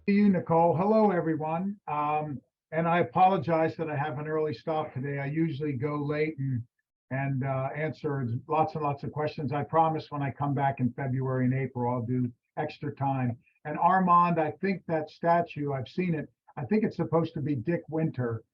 You, Nicole. Hello, everyone. And I apologize that I have an early stop today. I usually go late and answer lots and lots of questions. I promise when I come back in February and April, I'll do extra time. And Armand, I think that statue, I've seen it. I think it's supposed to be Dick Winter,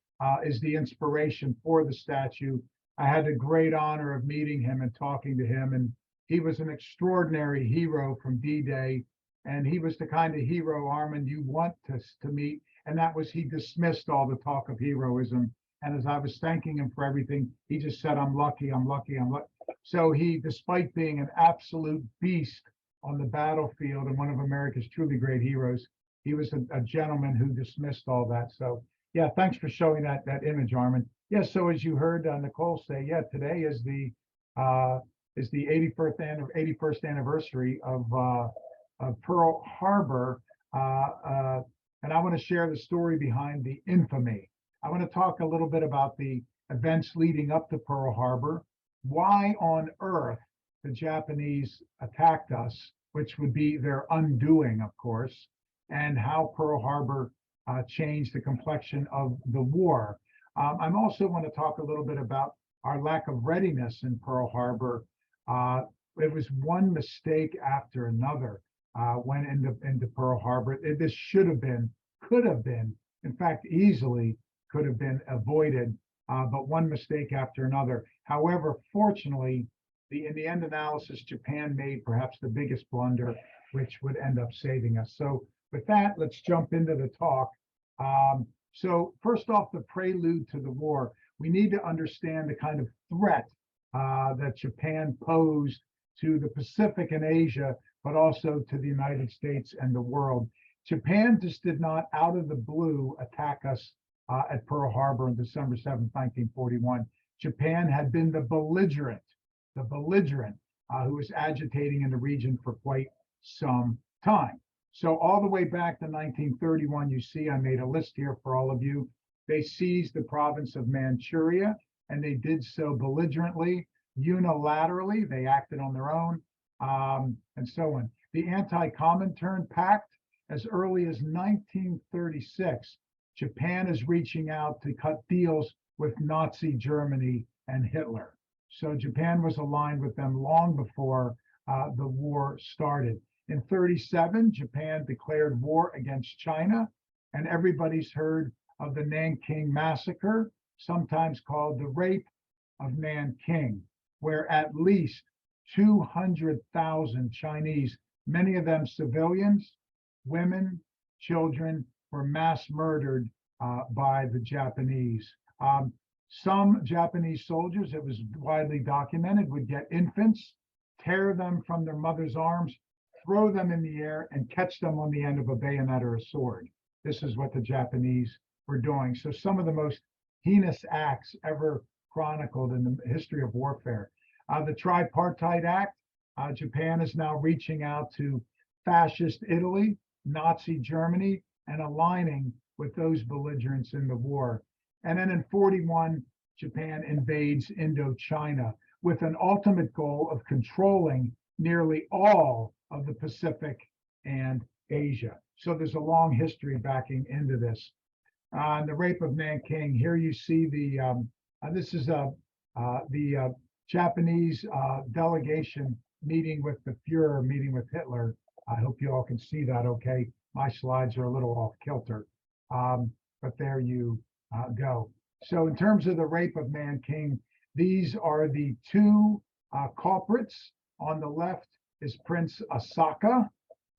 is the inspiration for the statue. I had the great honor of meeting him and talking to him, and he was an extraordinary hero from D-Day, and he was the kind of hero, Armand, you want to meet. And that was, he dismissed all the talk of heroism. And as I was thanking him for everything, he just said, I'm lucky, I'm lucky, I'm lucky. So he, despite being an absolute beast on the battlefield and one of America's truly great heroes, he was a gentleman who dismissed all that. So yeah, thanks for showing that image, Armand. Yeah, so as you heard Nicole say, yeah, today is the 81st anniversary of Pearl Harbor. And I want to share the story behind the infamy. I want to talk a little bit about the events leading up to Pearl Harbor, why on earth the Japanese attacked us, which would be their undoing, of course, and how Pearl Harbor changed the complexion of the war. I'm also want to talk a little bit about our lack of readiness in Pearl Harbor. It was one mistake after another went into Pearl Harbor. This should have been, could have been, in fact, easily could have been avoided, but one mistake after another. However, fortunately, in the end analysis, Japan made perhaps the biggest blunder, which would end up saving us. So with that, let's jump into the talk. So first off, the prelude to the war, we need to understand the kind of threat that Japan posed to the Pacific and Asia, but also to the United States and the world. Japan just did not, out of the blue, attack us at Pearl Harbor on December 7th, 1941. Japan had been the belligerent who was agitating in the region for quite some time. So all the way back to 1931, you see, I made a list here for all of you. They seized the province of Manchuria, and they did so belligerently, unilaterally. They acted on their own, and so on. The Anti-Comintern Pact, as early as 1936, Japan is reaching out to cut deals with Nazi Germany and Hitler. So Japan was aligned with them long before the war started. In 1937, Japan declared war against China, and everybody's heard of the Nanking Massacre, sometimes called the Rape of Nanking, where at least 200,000 Chinese, many of them civilians, women, children, were mass murdered by the Japanese. Some Japanese soldiers, it was widely documented, would get infants, tear them from their mother's arms, throw them in the air, and catch them on the end of a bayonet or a sword. This is what the Japanese were doing. So some of the most heinous acts ever chronicled in the history of warfare. The Tripartite Act, Japan is now reaching out to fascist Italy, Nazi Germany, and aligning with those belligerents in the war. And then in 1941, Japan invades Indochina with an ultimate goal of controlling nearly all of the Pacific and Asia. So there's a long history backing into this. The Rape of Nanking, here you see this is the Japanese delegation meeting with the Fuhrer, meeting with Hitler. I hope you all can see that okay. My slides are a little off kilter, but there you go. So in terms of the Rape of Nanking, these are the two culprits. On the left is Prince Asaka,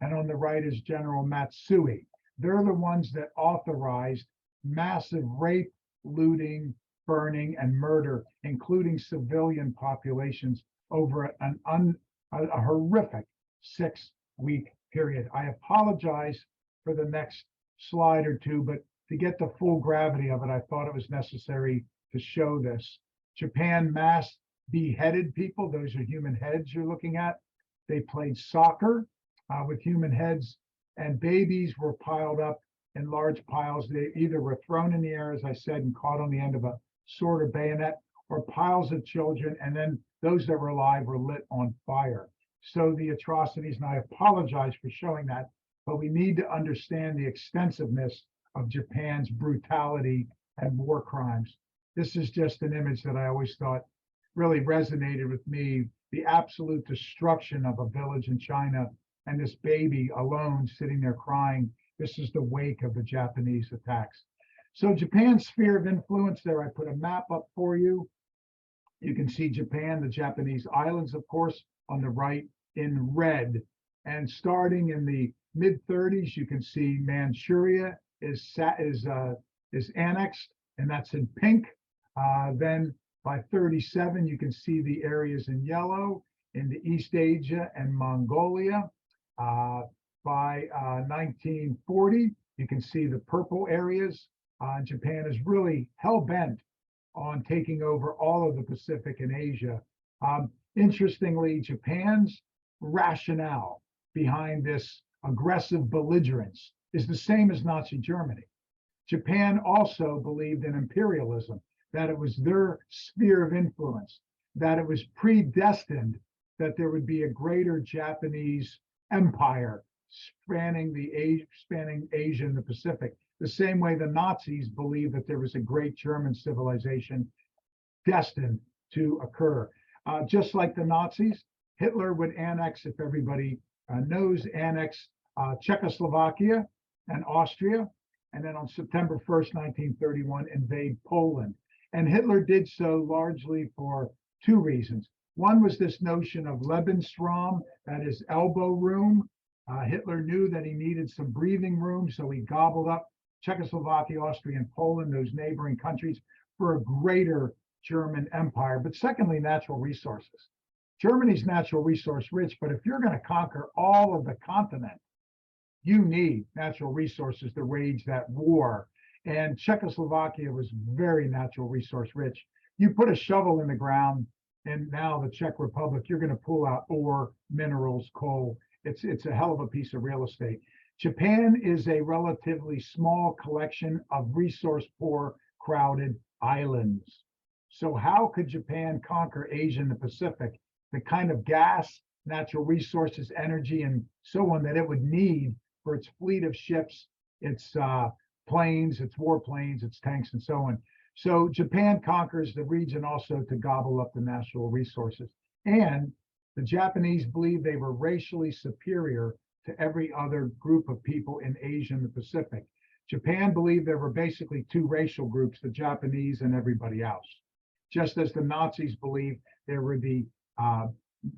and on the right is General Matsui. They're the ones that authorized massive rape, looting, burning, and murder, including civilian populations over a horrific 6-week period. I apologize for the next slide or two, but to get the full gravity of it, I thought it was necessary to show this. Japan mass beheaded people. Those are human heads you're looking at. They played soccer with human heads, and babies were piled up in large piles. They either were thrown in the air, as I said, and caught on the end of a sword or bayonet, or piles of children, and then those that were alive were lit on fire. So the atrocities, and I apologize for showing that, but we need to understand the extensiveness of Japan's brutality and war crimes. This is just an image that I always thought really resonated with me, the absolute destruction of a village in China and this baby alone sitting there crying. This is the wake of the Japanese attacks. So Japan's sphere of influence there, I put a map up for you. You can see Japan, the Japanese islands, of course, on the right in red. And starting in the mid-30s, you can see Manchuria is annexed, and that's in pink. Then by 37, you can see the areas in yellow into East Asia and Mongolia. By 1940, you can see the purple areas. Japan is really hell-bent on taking over all of the Pacific and Asia. Interestingly, Japan's rationale behind this aggressive belligerence is the same as Nazi Germany. Japan also believed in imperialism, that it was their sphere of influence, that it was predestined that there would be a greater Japanese empire spanning Asia and the Pacific, the same way the Nazis believed that there was a great German civilization destined to occur. Just like the Nazis, Hitler would annex, if everybody knows, annex Czechoslovakia and Austria, and then on September 1st, 1931, invade Poland. And Hitler did so largely for two reasons. One was this notion of Lebensraum, that is elbow room. Hitler knew that he needed some breathing room, so he gobbled up Czechoslovakia, Austria, and Poland, those neighboring countries, for a greater German empire. But secondly, natural resources. Germany's natural resource rich, but if you're going to conquer all of the continent, you need natural resources to wage that war. And Czechoslovakia was very natural resource rich. You put a shovel in the ground, and now the Czech Republic, you're going to pull out ore, minerals, coal. It's a hell of a piece of real estate. Japan is a relatively small collection of resource-poor, crowded islands. So how could Japan conquer Asia and the Pacific? The kind of gas, natural resources, energy, and so on that it would need for its fleet of ships, its planes, its warplanes, its tanks, and so on. So Japan conquers the region also to gobble up the natural resources. And the Japanese believed they were racially superior to every other group of people in Asia and the Pacific. Japan believed there were basically two racial groups, the Japanese and everybody else. Just as the Nazis believed there were the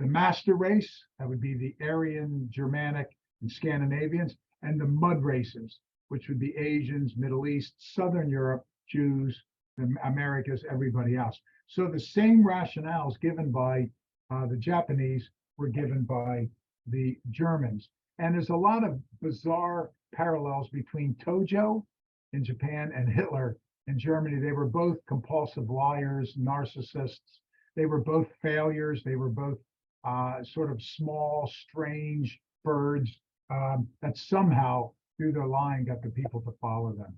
master race, that would be the Aryan, Germanic, and Scandinavians, and the mud races, which would be Asians, Middle East, Southern Europe, Jews, the Americas, everybody else. So the same rationales given by the Japanese were given by the Germans. And there's a lot of bizarre parallels between Tojo in Japan and Hitler in Germany. They were both compulsive liars, narcissists. They were both failures. They were both sort of small, strange birds that somehow, through their lying, got the people to follow them.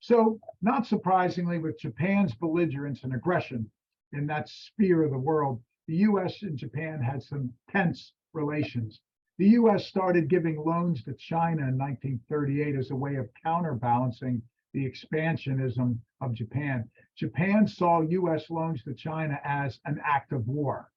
So, not surprisingly, with Japan's belligerence and aggression in that sphere of the world, the US and Japan had some tense relations. The US started giving loans to China in 1938 as a way of counterbalancing the expansionism of Japan. Japan saw US loans to China as an act of war.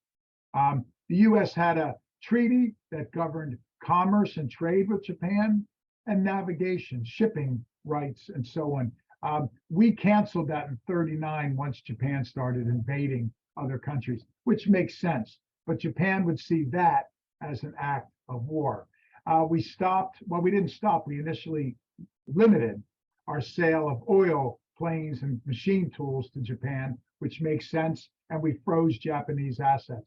The US had a treaty that governed commerce and trade with Japan and navigation, shipping rights, and so on. We canceled that in 39 once Japan started invading other countries, which makes sense. But Japan would see that as an act of war. We didn't stop. We initially limited our sale of oil, planes, and machine tools to Japan, which makes sense, and we froze Japanese assets.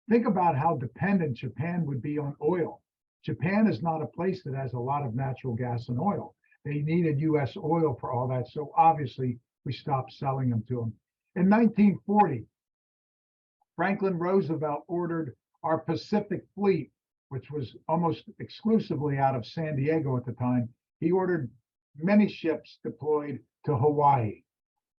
Think about how dependent Japan would be on oil. Japan is not a place that has a lot of natural gas and oil. They needed US oil for all that, so obviously we stopped selling them to them. In 1940, Franklin Roosevelt ordered our Pacific Fleet, which was almost exclusively out of San Diego at the time. He ordered many ships deployed to Hawaii.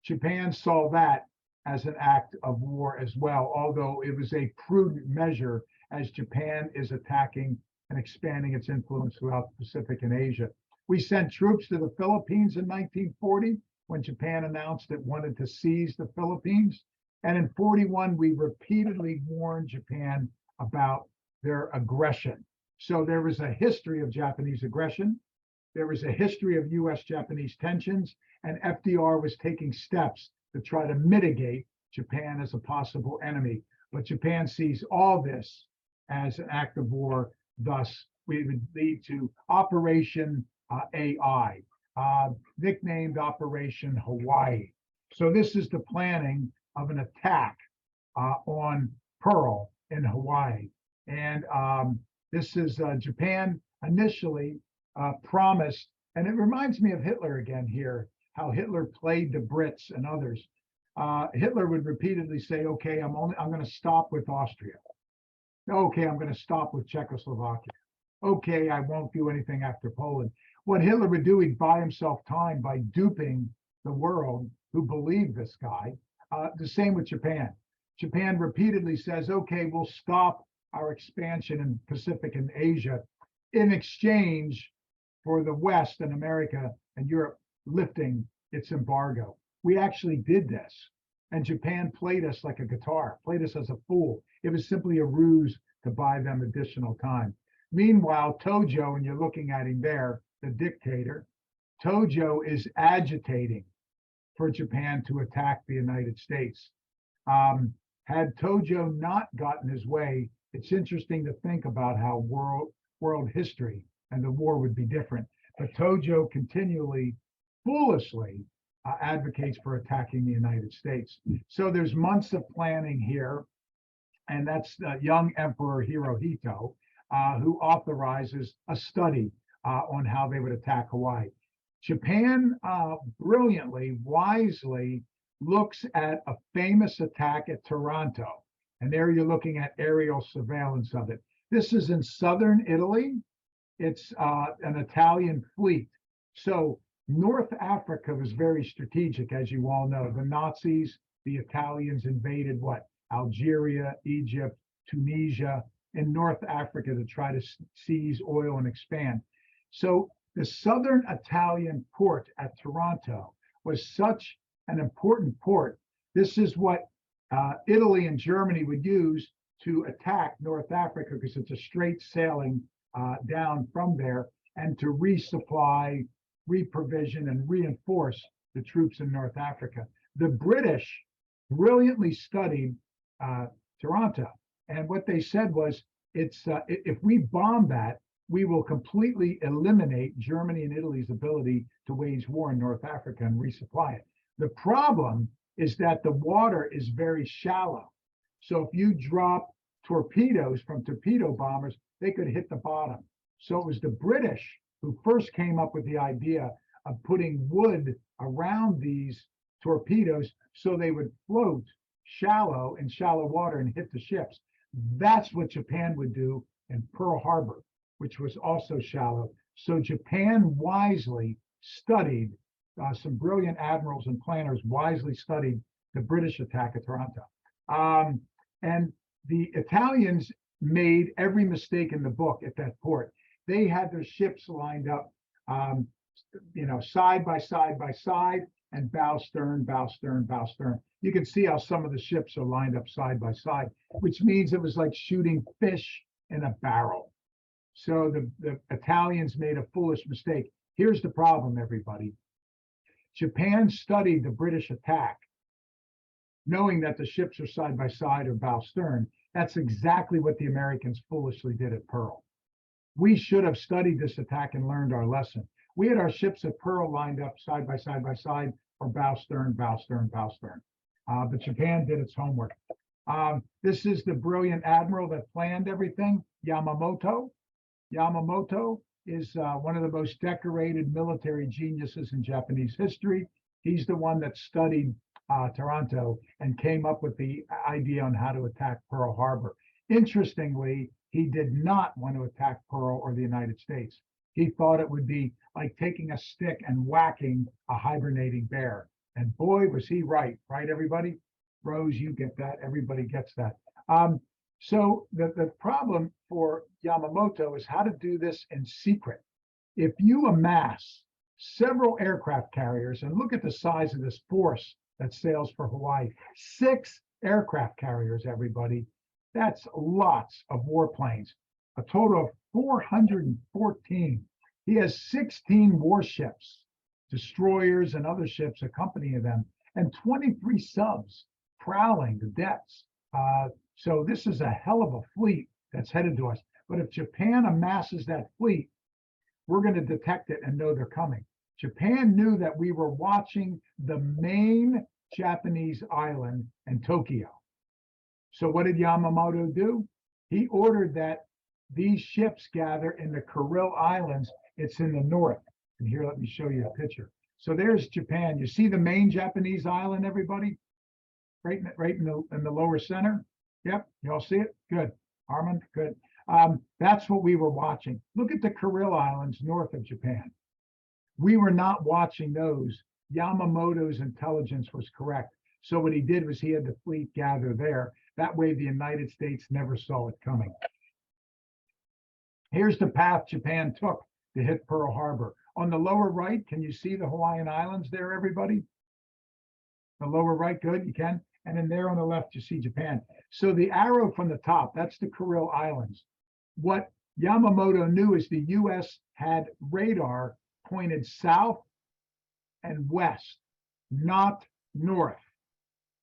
Japan saw that as an act of war as well, although it was a prudent measure as Japan is attacking and expanding its influence throughout the Pacific and Asia. We sent troops to the Philippines in 1940 when Japan announced it wanted to seize the Philippines. And in 41, we repeatedly warned Japan about their aggression. So there was a history of Japanese aggression. There was a history of US-Japanese tensions, and FDR was taking steps to try to mitigate Japan as a possible enemy. But Japan sees all this as an act of war. Thus, we would lead to Operation AI, nicknamed Operation Hawaii. So this is the planning of an attack on Pearl in Hawaii. And this is Japan initially promised, and it reminds me of Hitler again here, how Hitler played the Brits and others. Hitler would repeatedly say, okay, I'm going to stop with Austria. Okay, I'm going to stop with Czechoslovakia. Okay, I won't do anything after Poland. What Hitler would do, he'd buy himself time by duping the world who believed this guy. The same with Japan. Japan repeatedly says, okay, we'll stop our expansion in Pacific and Asia in exchange for the West and America and Europe lifting its embargo. We actually did this, and Japan played us like a guitar, played us as a fool. It was simply a ruse to buy them additional time. Meanwhile, Tojo, and you're looking at him there, the dictator, Tojo is agitating for Japan to attack the United States. Had Tojo not gotten his way, it's interesting to think about how world history and the war would be different. But Tojo continually, foolishly, advocates for attacking the United States. So there's months of planning here, and that's young Emperor Hirohito, who authorizes a study on how they would attack Hawaii. Japan brilliantly, wisely looks at a famous attack at Taranto, and there you're looking at aerial surveillance of it. This is in southern Italy. It's an Italian fleet. So North Africa was very strategic, as you all know. The Nazis, the Italians invaded what? Algeria, Egypt, Tunisia, and North Africa to try to seize oil and expand. So the southern Italian port at Taranto was such an important port. This is what Italy and Germany would use to attack North Africa, because it's a straight sailing down from there, and to resupply, reprovision, and reinforce the troops in North Africa. The British brilliantly studied Taranto, and what they said was, if we bomb that, we will completely eliminate Germany and Italy's ability to wage war in North Africa and resupply it. The problem is that the water is very shallow. So if you drop torpedoes from torpedo bombers, they could hit the bottom. So it was the British who first came up with the idea of putting wood around these torpedoes so they would float shallow in shallow water and hit the ships. That's what Japan would do in Pearl Harbor, which was also shallow. So Japan wisely studied, some brilliant admirals and planners wisely studied the British attack at Taranto. And the Italians made every mistake in the book at that port. They had their ships lined up, side by side by side, and bow stern, bow stern, bow stern. You can see how some of the ships are lined up side by side, which means it was like shooting fish in a barrel. So the Italians made a foolish mistake. Here's the problem, everybody. Japan studied the British attack, knowing that the ships are side by side or bow stern. That's exactly what the Americans foolishly did at Pearl. We should have studied this attack and learned our lesson. We had our ships at Pearl lined up side by side by side, or bow stern, bow stern, bow stern. But Japan did its homework. This is the brilliant admiral that planned everything, Yamamoto. Yamamoto is one of the most decorated military geniuses in Japanese history. He's the one that studied Taranto and came up with the idea on how to attack Pearl Harbor. Interestingly, he did not want to attack Pearl or the United States. He thought it would be like taking a stick and whacking a hibernating bear. And boy, was he right, right, everybody? Rose, you get that. Everybody gets that. So the problem for Yamamoto is how to do this in secret. If you amass several aircraft carriers, and look at the size of this force that sails for Hawaii, 6 aircraft carriers, everybody, that's lots of warplanes, a total of 414. He has 16 warships, destroyers and other ships accompanying them, and 23 subs prowling the decks. So this is a hell of a fleet that's headed to us. But if Japan amasses that fleet, we're going to detect it and know they're coming. Japan knew that we were watching the main Japanese island and Tokyo. So what did Yamamoto do? He ordered that these ships gather in the Kuril Islands. It's in the north. And here, let me show you a picture. So there's Japan. You see the main Japanese island, everybody? Right in the lower center? Yep, you all see it? Good. Armand, good. That's what we were watching. Look at the Kuril Islands north of Japan. We were not watching those. Yamamoto's intelligence was correct. So what he did was he had the fleet gather there. That way the United States never saw it coming. Here's the path Japan took to hit Pearl Harbor. On the lower right, can you see the Hawaiian Islands there, everybody? The lower right, good, you can. And then there on the left, you see Japan. So the arrow from the top, that's the Kuril Islands. What Yamamoto knew is the US had radar pointed south and west, not north.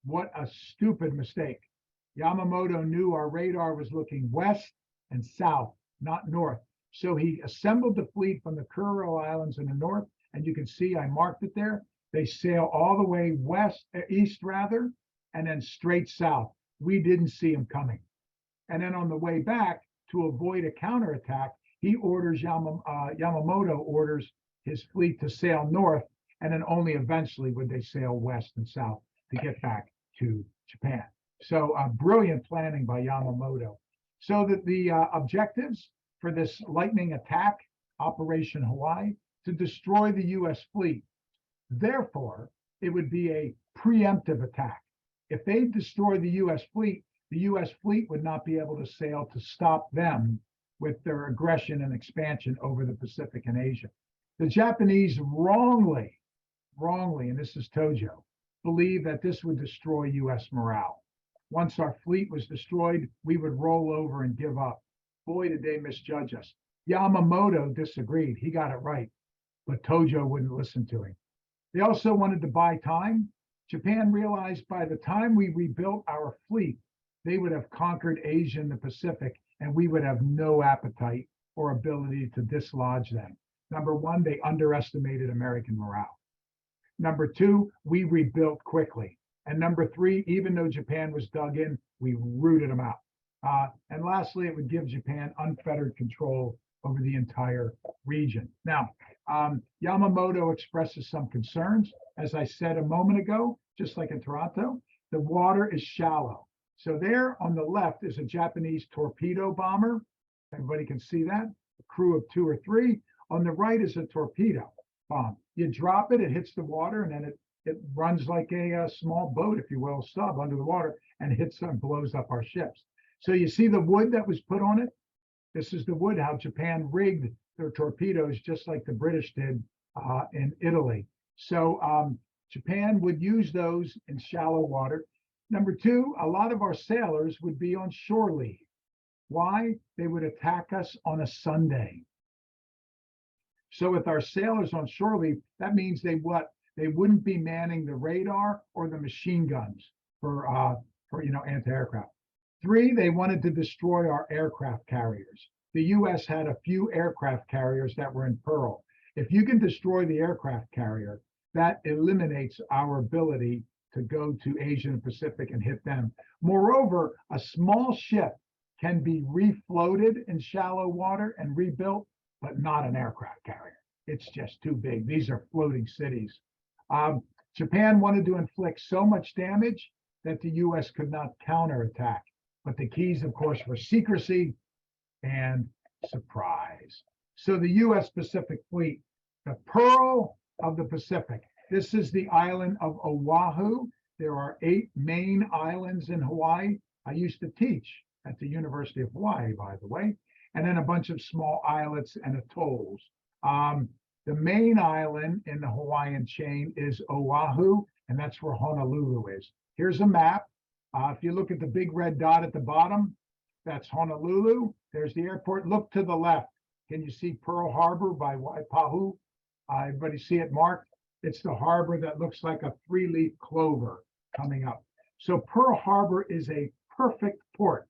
What a stupid mistake. Yamamoto knew our radar was looking west and south, not north. So he assembled the fleet from the Kuril Islands in the north, and you can see I marked it there. They sail all the way east rather, and then straight south. We didn't see them coming. And then on the way back, to avoid a counterattack, he orders Yamamoto orders his fleet to sail north, and then only eventually would they sail west and south to get back to Japan. So brilliant planning by Yamamoto. So that the objectives for this lightning attack, Operation Hawaii, to destroy the US fleet. Therefore, it would be a preemptive attack. If they destroy the US fleet would not be able to sail to stop them with their aggression and expansion over the Pacific and Asia. The Japanese wrongly, and this is Tojo, believed that this would destroy US morale. Once our fleet was destroyed, we would roll over and give up. Boy, did they misjudge us. Yamamoto disagreed. He got it right, but Tojo wouldn't listen to him. They also wanted to buy time. Japan realized by the time we rebuilt our fleet, they would have conquered Asia and the Pacific, and we would have no appetite or ability to dislodge them. Number one, they underestimated American morale. Number two, we rebuilt quickly. And number three, even though Japan was dug in, we rooted them out. And lastly, it would give Japan unfettered control over the entire region. Now, Yamamoto expresses some concerns. As I said a moment ago, just like in Toronto, the water is shallow. So there on the left is a Japanese torpedo bomber. Everybody can see that, a crew of 2 or 3. On the right is a torpedo bomb. You drop it, it hits the water, and then it runs like a small boat, if you will, sub under the water, and hits and blows up our ships. So you see the wood that was put on it? This is the wood, how Japan rigged their torpedoes, just like the British did in Italy. So Japan would use those in shallow water. Number two, a lot of our sailors would be on shore leave. Why? They would attack us on a Sunday. So with our sailors on shore leave, that means they wouldn't be manning the radar or the machine guns for anti-aircraft. 3, they wanted to destroy our aircraft carriers. The US had a few aircraft carriers that were in Pearl. If you can destroy the aircraft carrier, that eliminates our ability to go to Asia and Pacific and hit them. Moreover, a small ship can be refloated in shallow water and rebuilt, but not an aircraft carrier. It's just too big. These are floating cities. Japan wanted to inflict so much damage that the US could not counterattack. But the keys, of course, were secrecy and surprise. So the US Pacific Fleet, the Pearl of the Pacific. This is the island of Oahu. There are 8 main islands in Hawaii. I used to teach at the University of Hawaii, by the way, and then a bunch of small islets and atolls. The main island in the Hawaiian chain is Oahu, and that's where Honolulu is. Here's a map. If you look at the big red dot at the bottom, that's Honolulu. There's the airport. Look to the left. Can you see Pearl Harbor by Waipahu? Everybody see it marked? It's the harbor that looks like a three-leaf clover coming up. So Pearl Harbor is a perfect port.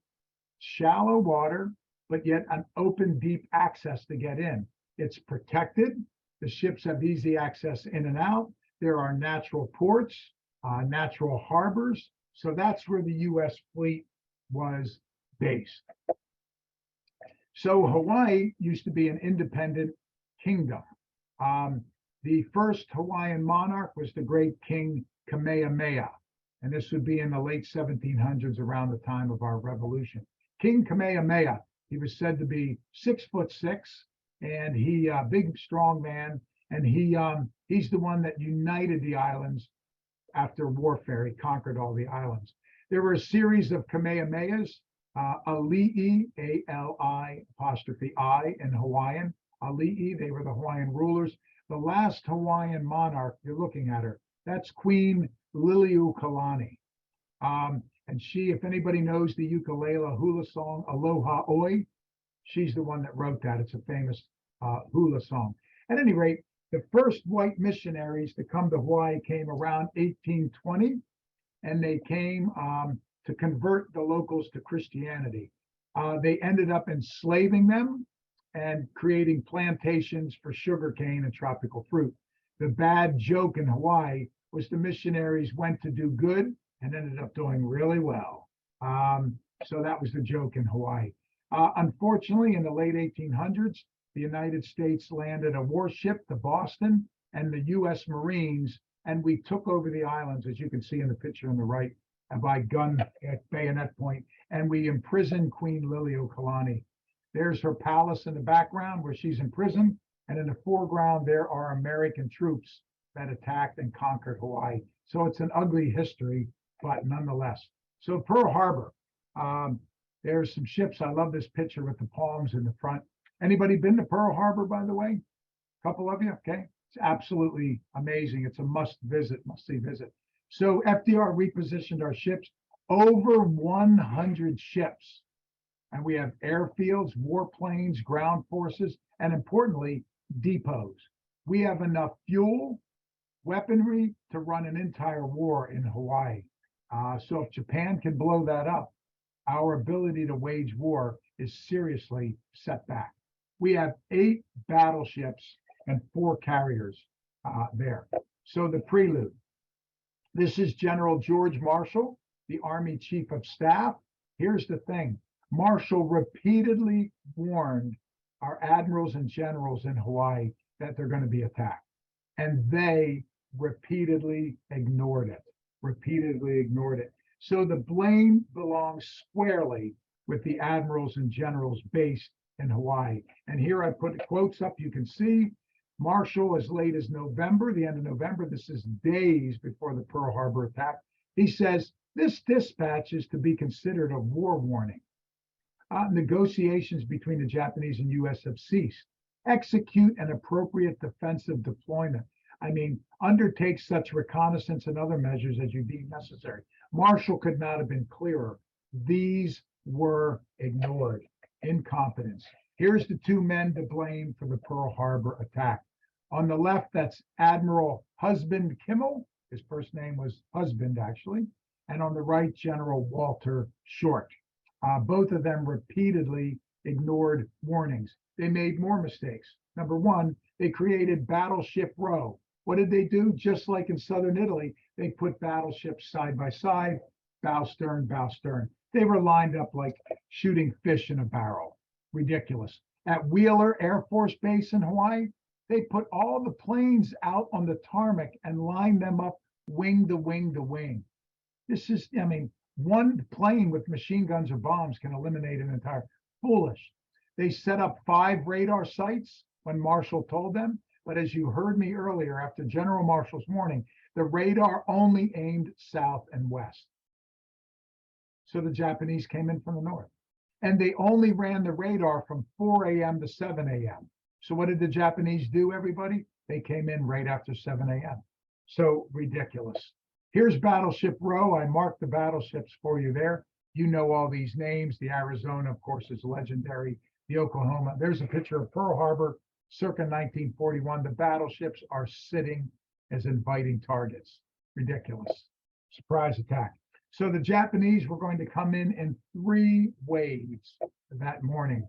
Shallow water, but yet an open, deep access to get in. It's protected. The ships have easy access in and out. There are natural ports, natural harbors. So that's where the U.S. fleet was based. So Hawaii used to be an independent kingdom. The first Hawaiian monarch was the great King Kamehameha, and this would be in the late 1700s, around the time of our revolution. King Kamehameha, he was said to be 6'6", and he big, strong man, and he's the one that united the islands after warfare. He conquered all the islands. There were a series of Kamehamehas, Ali'i, A-L-I apostrophe I in Hawaiian. Ali'i, they were the Hawaiian rulers. The last Hawaiian monarch, you're looking at her, that's Queen Liliuokalani. And she, if anybody knows the ukulele hula song, Aloha Oi, she's the one that wrote that. It's a famous hula song. At any rate, the first white missionaries to come to Hawaii came around 1820, and they came to convert the locals to Christianity. They ended up enslaving them and creating plantations for sugarcane and tropical fruit. The bad joke in Hawaii was the missionaries went to do good and ended up doing really well. So that was the joke in Hawaii. Unfortunately, in the late 1800s, the United States landed a warship, the Boston, and the U.S. Marines, and we took over the islands, as you can see in the picture on the right, by gun at bayonet point, and we imprisoned Queen Liliuokalani. There's her palace in the background where she's in prison, and in the foreground, there are American troops that attacked and conquered Hawaii. So it's an ugly history, but nonetheless. So Pearl Harbor, there's some ships. I love this picture with the palms in the front. Anybody been to Pearl Harbor, by the way? A couple of you, okay? It's absolutely amazing. It's a must-see visit. So FDR repositioned our ships, over 100 ships. And we have airfields, warplanes, ground forces, and importantly, depots. We have enough fuel, weaponry to run an entire war in Hawaii. So if Japan can blow that up, our ability to wage war is seriously set back. We have 8 battleships and 4 carriers there. So the prelude. This is General George Marshall, the Army Chief of Staff. Here's the thing. Marshall repeatedly warned our admirals and generals in Hawaii that they're going to be attacked. And they repeatedly ignored it. So the blame belongs squarely with the admirals and generals based in Hawaii. And here I put the quotes up. You can see Marshall, as late as November, the end of November, this is days before the Pearl Harbor attack. He says, this dispatch is to be considered a war warning. Negotiations between the Japanese and U.S. have ceased. Execute an appropriate defensive deployment. I mean, undertake such reconnaissance and other measures as you deem necessary. Marshall could not have been clearer. These were ignored. Incompetence. Here's the 2 men to blame for the Pearl Harbor attack. On the left, that's Admiral Husband Kimmel. His first name was Husband, actually. And on the right, General Walter Short. Both of them repeatedly ignored warnings. They made more mistakes. Number one, they created Battleship Row. What did they do? Just like in southern Italy, they put battleships side by side, bow stern, bow stern. They were lined up like shooting fish in a barrel. Ridiculous. At Wheeler Air Force Base in Hawaii, they put all the planes out on the tarmac and lined them up wing to wing to wing. This is, I mean, one plane with machine guns or bombs can eliminate an entire. Foolish. They set up 5 radar sites when Marshall told them. But as you heard me earlier, after General Marshall's warning, the radar only aimed south and west. So the Japanese came in from the north. And they only ran the radar from 4 a.m. to 7 a.m. So what did the Japanese do, everybody? They came in right after 7 a.m. So ridiculous. Here's Battleship Row. I marked the battleships for you there. You know all these names. The Arizona, of course, is legendary. The Oklahoma. There's a picture of Pearl Harbor circa 1941. The battleships are sitting as inviting targets. Ridiculous. Surprise attack. So the Japanese were going to come in 3 waves that morning.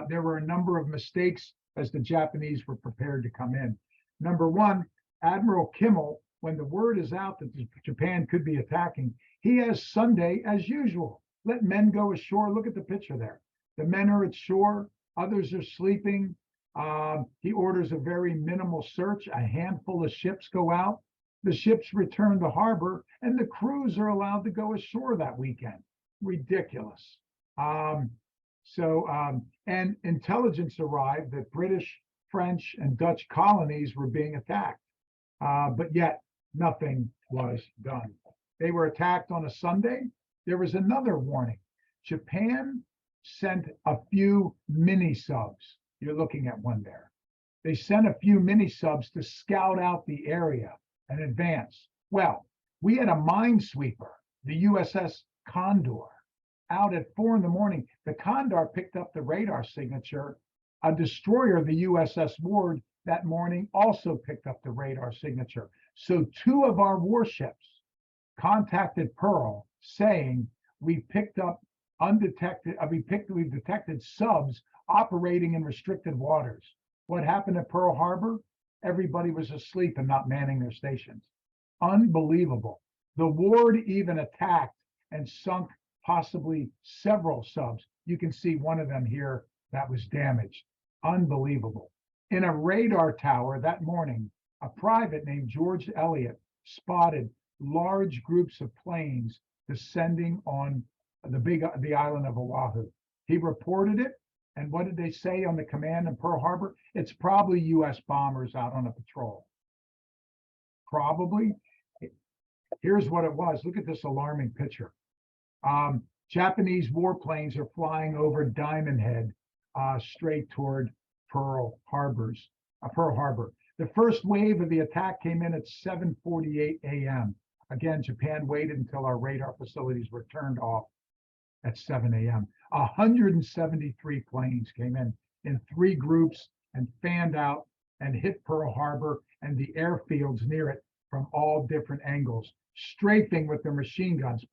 There were a number of mistakes as the Japanese were prepared to come in. Number one, Admiral Kimmel, when the word is out that Japan could be attacking, he has Sunday as usual. Let men go ashore. Look at the picture there. The men are at shore. Others are sleeping. He orders a very minimal search. A handful of ships go out. The ships return to harbor, and the crews are allowed to go ashore that weekend. Ridiculous. And intelligence arrived that British, French, and Dutch colonies were being attacked, but yet nothing was done. They were attacked on a Sunday. There was another warning. Japan sent a few mini subs. You're looking at one there. They sent a few mini subs to scout out the area and advance. Well, we had a minesweeper, the USS Condor, out at 4 in the morning. The Condor picked up the radar signature. A destroyer, the USS Ward, that morning also picked up the radar signature. So 2 of our warships contacted Pearl saying we picked up undetected, we've detected subs operating in restricted waters. What happened at Pearl Harbor? Everybody was asleep and not manning their stations. Unbelievable. The Ward even attacked and sunk possibly several subs. You can see one of them here that was damaged. Unbelievable. In a radar tower that morning, a private named George Elliott spotted large groups of planes descending on the island of Oahu. He reported it, and what did they say on the command in Pearl Harbor? It's probably U.S. bombers out on a patrol. Probably. Here's what it was. Look at this alarming picture. Japanese warplanes are flying over Diamond Head, straight toward Pearl Harbor. The first wave of the attack came in at 7:48 a.m. Again, Japan waited until our radar facilities were turned off at 7 a.m. 173 planes came in 3 groups and fanned out and hit Pearl Harbor and the airfields near it from all different angles, strafing with their machine guns.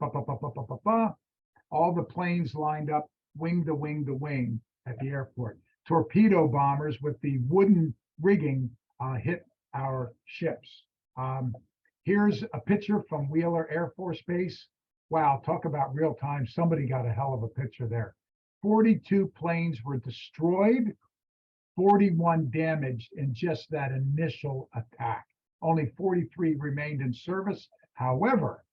All the planes lined up wing to wing to wing at the airport. Torpedo bombers with the wooden rigging hit our ships. Here's a picture from Wheeler Air Force Base. Wow, talk about real time. Somebody got a hell of a picture there. 42 planes were destroyed, 41 damaged in just that initial attack. Only 43 remained in service. However,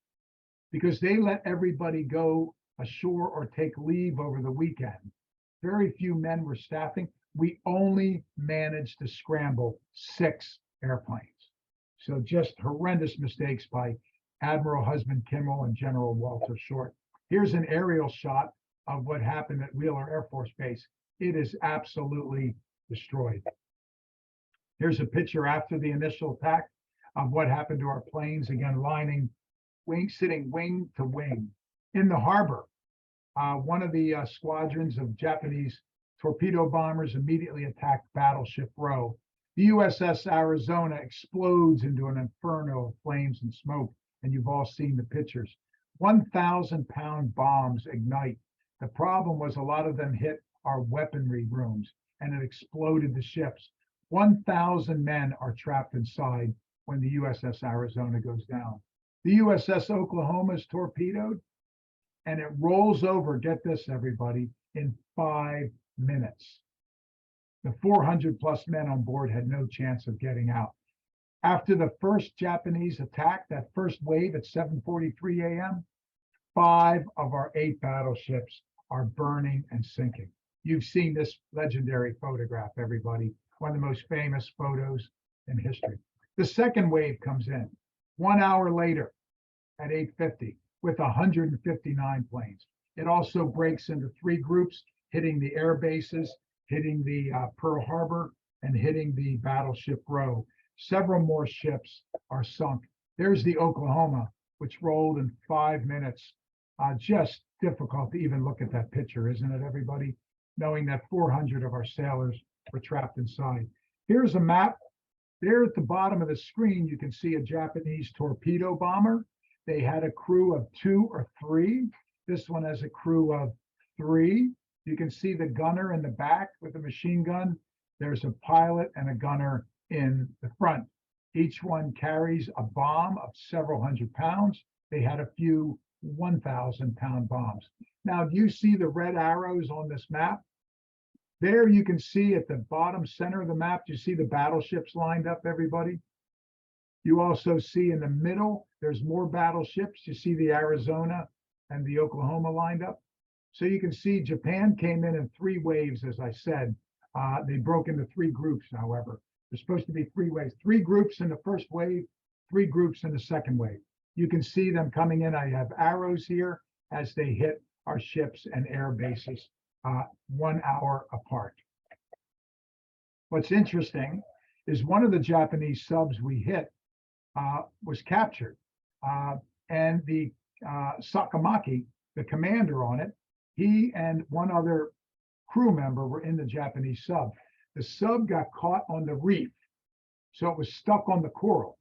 because they let everybody go ashore or take leave over the weekend, very few men were staffing. We only managed to scramble 6 airplanes. So just horrendous mistakes by Admiral Husband Kimmel and General Walter Short. Here's an aerial shot of what happened at Wheeler Air Force Base. It is absolutely destroyed. Here's a picture after the initial attack of what happened to our planes, again, sitting wing to wing. In the harbor, one of the squadrons of Japanese torpedo bombers immediately attacked Battleship Row. The USS Arizona explodes into an inferno of flames and smoke, and you've all seen the pictures. 1,000-pound bombs ignite. The problem was a lot of them hit our weaponry rooms, and it exploded the ships. 1,000 men are trapped inside when the USS Arizona goes down. The USS Oklahoma is torpedoed, and it rolls over, get this, everybody, in 5 minutes. The 400+ men on board had no chance of getting out. After the first Japanese attack, that first wave at 7:43 a.m., 5 of our 8 battleships are burning and sinking. You've seen this legendary photograph, everybody, one of the most famous photos in history. The second wave comes in 1 hour later at 8:50 with 159 planes. It also breaks into three groups, hitting the air bases, hitting the Pearl Harbor, and hitting the battleship Roe. Several more ships are sunk. There's the Oklahoma, which rolled in 5 minutes. Just difficult to even look at that picture, isn't it, everybody? Knowing that 400 of our sailors were trapped inside. Here's a map. There at the bottom of the screen, you can see a Japanese torpedo bomber. They had a crew of 2 or 3. This one has a crew of 3. You can see the gunner in the back with a machine gun. There's a pilot and a gunner in the front. Each one carries a bomb of several hundred pounds. They had a few 1,000-pound bombs. Now, do you see the red arrows on this map? There you can see at the bottom center of the map, you see the battleships lined up, everybody? You also see in the middle, there's more battleships. You see the Arizona and the Oklahoma lined up. So you can see Japan came in 3 waves, as I said. They broke into 3 groups, however. There's supposed to be 3 waves. 3 groups in the first wave, 3 groups in the second wave. You can see them coming in. I have arrows here as they hit our ships and air bases 1 hour apart. What's interesting is one of the Japanese subs we hit was captured. And the Sakamaki, the commander on it, he and one other crew member were in the Japanese sub. The sub got caught on the reef, so it was stuck on the coral.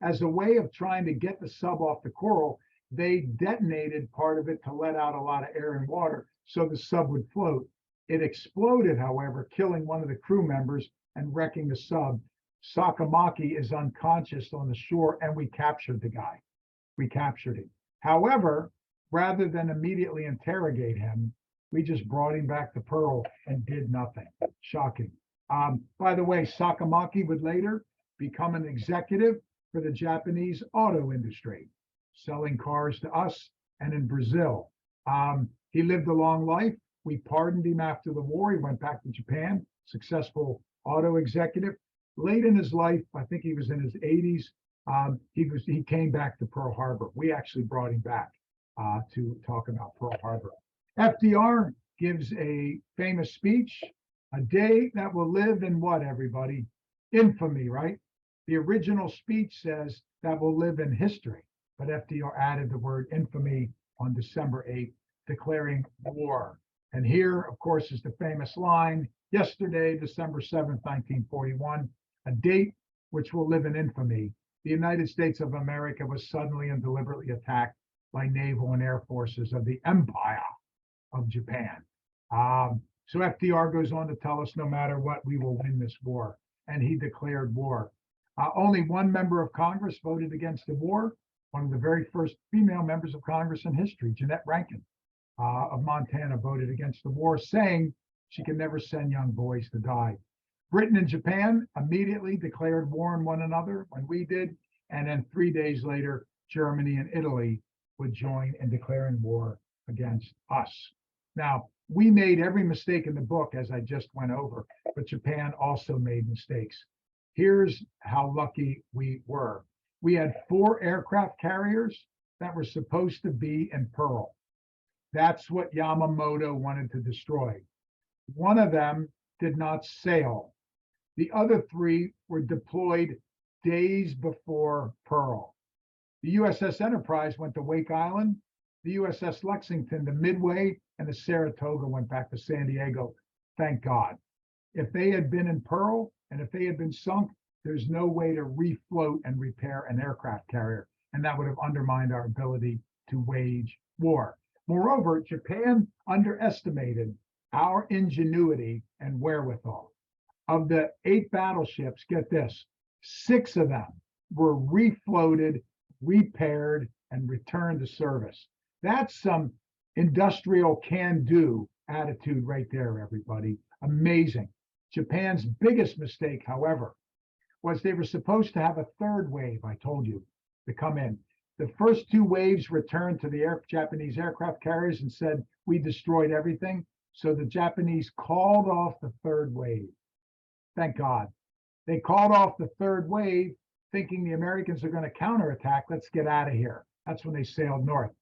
As a way of trying to get the sub off the coral, they detonated part of it to let out a lot of air and water so the sub would float. It exploded, however, killing one of the crew members and wrecking the sub. Sakamaki is unconscious on the shore, and we captured the guy. We captured him. However, rather than immediately interrogate him, we just brought him back to Pearl and did nothing. Shocking. By the way, Sakamaki would later become an executive for the Japanese auto industry, selling cars to us and in Brazil. He lived a long life. We pardoned him after the war. He went back to Japan, successful auto executive. Late in his life, I think he was in his 80s, he came back to Pearl Harbor. We actually brought him back to talk about Pearl Harbor. FDR gives a famous speech, a day that will live in what, everybody? Infamy, right? The original speech says that will live in history, but FDR added the word infamy on December 8th, declaring war. And here, of course, is the famous line, yesterday, December 7th, 1941, a date which will live in infamy. The United States of America was suddenly and deliberately attacked by naval and air forces of the Empire of Japan. So FDR goes on to tell us, no matter what, we will win this war. And he declared war. Only one member of Congress voted against the war, one of the very first female members of Congress in history, Jeanette Rankin of Montana, voted against the war, saying she can never send young boys to die. Britain and Japan immediately declared war on one another when we did, and then 3 days later, Germany and Italy would join in declaring war against us. Now, we made every mistake in the book, as I just went over, but Japan also made mistakes. Here's how lucky we were. We had 4 aircraft carriers that were supposed to be in Pearl. That's what Yamamoto wanted to destroy. One of them did not sail. The other 3 were deployed days before Pearl. The USS Enterprise went to Wake Island, the USS Lexington to Midway, and the Saratoga went back to San Diego. Thank God. If they had been in Pearl and if they had been sunk, there's no way to refloat and repair an aircraft carrier, and that would have undermined our ability to wage war. Moreover, Japan underestimated our ingenuity and wherewithal. Of the 8 battleships, get this, 6 of them were refloated, repaired, and returned to service. That's some industrial can-do attitude right there, everybody. Amazing. Japan's biggest mistake, however, was they were supposed to have a 3rd wave, I told you, to come in. The first 2 waves returned to the Japanese aircraft carriers and said, we destroyed everything. So the Japanese called off the 3rd wave. Thank God. They called off the 3rd wave, thinking the Americans are going to counterattack. Let's get out of here. That's when they sailed north.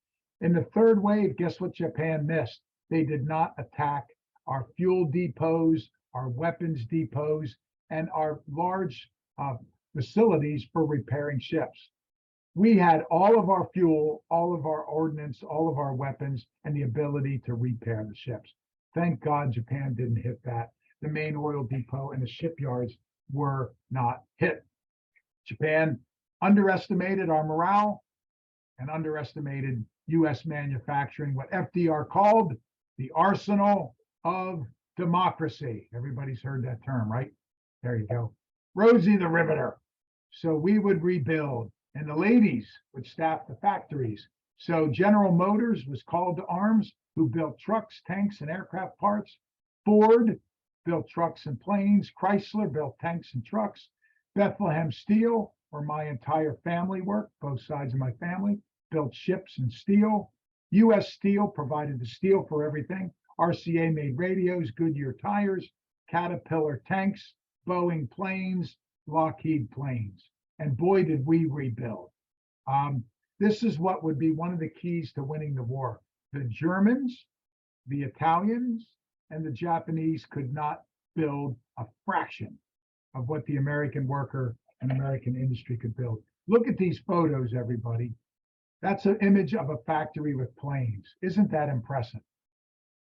In the third wave, guess what Japan missed? They did not attack our fuel depots, our weapons depots, and our large facilities for repairing ships. We had all of our fuel, all of our ordnance, all of our weapons, and the ability to repair the ships. Thank God Japan didn't hit that. The main oil depot and the shipyards were not hit. Japan underestimated our morale and underestimated US manufacturing, what FDR called the arsenal of democracy. Everybody's heard that term, right? There you go. Rosie the Riveter. So we would rebuild, and the ladies would staff the factories. So General Motors was called to arms, who built trucks, tanks, and aircraft parts. Ford built trucks and planes. Chrysler built tanks and trucks. Bethlehem Steel, where my entire family worked, both sides of my family, built ships and steel. US Steel provided the steel for everything. RCA made radios, Goodyear tires, Caterpillar tanks, Boeing planes, Lockheed planes. And boy, did we rebuild. This is what would be one of the keys to winning the war. The Germans, the Italians, and the Japanese could not build a fraction of what the American worker and American industry could build. Look at these photos, everybody. That's an image of a factory with planes. Isn't that impressive?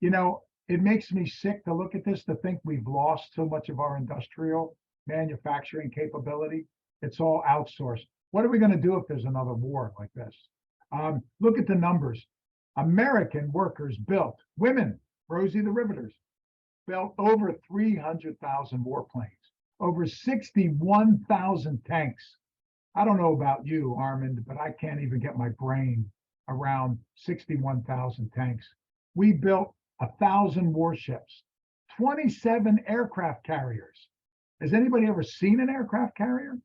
You know, it makes me sick to look at this, to think we've lost so much of our industrial manufacturing capability. It's all outsourced. What are we going to do if there's another war like this? Look at the numbers. American workers built, women, Rosie the Riveters, built over 300,000 warplanes, over 61,000 tanks. I don't know about you, Armand, but I can't even get my brain around 61,000 tanks. We built 1,000 warships, 27 aircraft carriers. Has anybody ever seen an aircraft carrier?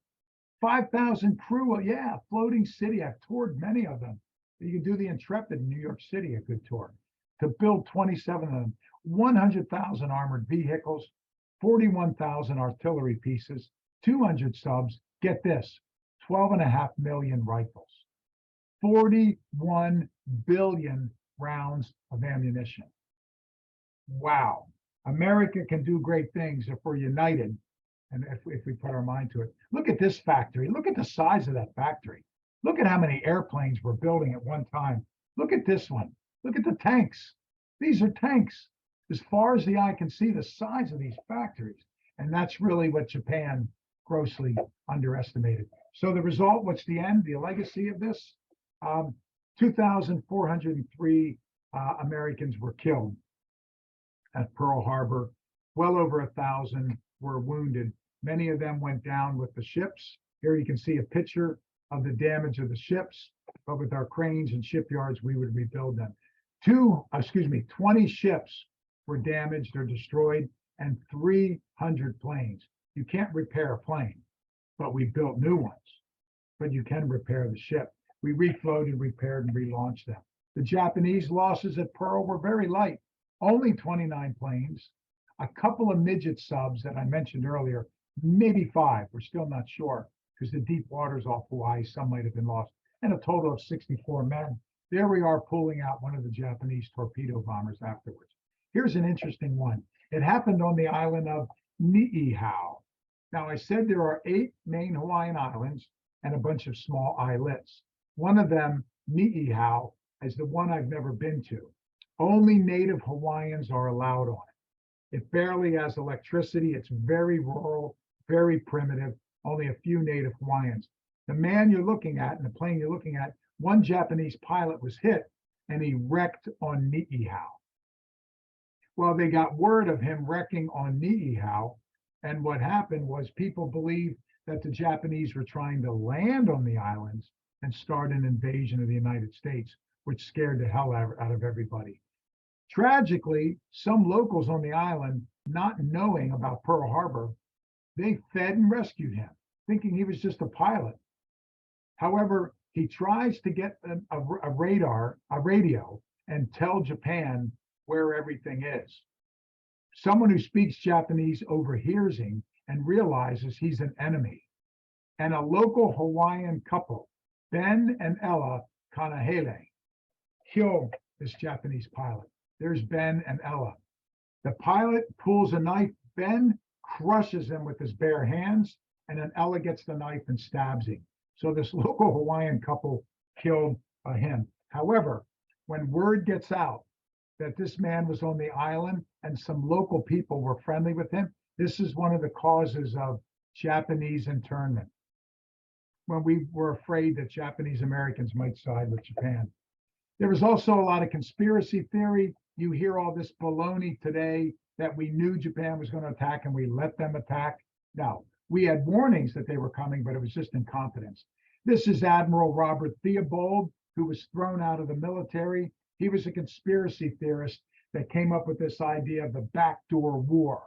5,000 crew, yeah, floating city. I've toured many of them. You can do the Intrepid in New York City, a good tour. To build 27 of them, 100,000 armored vehicles, 41,000 artillery pieces, 200 subs. Get this, 12.5 million rifles, 41 billion rounds of ammunition. Wow. America can do great things if we're united and if we put our mind to it. Look at this factory. Look at the size of that factory. Look at how many airplanes we're building at one time. Look at this one. Look at the tanks. These are tanks. As far as the eye can see, the size of these factories. And that's really what Japan grossly underestimated. So the result, what's the end, the legacy of this? 2,403 Americans were killed at Pearl Harbor. Well over 1,000 were wounded. Many of them went down with the ships. Here you can see a picture of the damage of the ships, but with our cranes and shipyards, we would rebuild them. 20 ships were damaged or destroyed, and 300 planes. You can't repair a plane, but we built new ones. But you can repair the ship. We refloated, repaired, and relaunched them. The Japanese losses at Pearl were very light, only 29 planes, a couple of midget subs that I mentioned earlier, maybe 5, we're still not sure, because the deep waters off Hawaii, some might have been lost, and a total of 64 men. There we are pulling out one of the Japanese torpedo bombers afterwards. Here's an interesting one. It happened on the island of Niihau. Now, I said there are 8 main Hawaiian islands and a bunch of small islets. One of them, Niihau, is the one I've never been to. Only native Hawaiians are allowed on it. It barely has electricity. It's very rural, very primitive, only a few native Hawaiians. The man you're looking at, and the plane you're looking at, one Japanese pilot was hit and he wrecked on Niihau. Well, they got word of him wrecking on Niihau, and what happened was people believed that the Japanese were trying to land on the islands and start an invasion of the United States, which scared the hell out of everybody. Tragically, some locals on the island, not knowing about Pearl Harbor, they fed and rescued him, thinking he was just a pilot. However, he tries to get a radio, and tell Japan where everything is. Someone who speaks Japanese overhears him and realizes he's an enemy. And a local Hawaiian couple, Ben and Ella Kanahele, kill this Japanese pilot. There's Ben and Ella. The pilot pulls a knife. Ben crushes him with his bare hands, and then Ella gets the knife and stabs him. So this local Hawaiian couple killed him. However, when word gets out that this man was on the island and some local people were friendly with him, this is one of the causes of Japanese internment, when we were afraid that Japanese Americans might side with Japan. There was also a lot of conspiracy theory. You hear all this baloney today that we knew Japan was going to attack and we let them attack. No, we had warnings that they were coming, but it was just incompetence. This is Admiral Robert Theobald, who was thrown out of the military. He was a conspiracy theorist that came up with this idea of the backdoor war.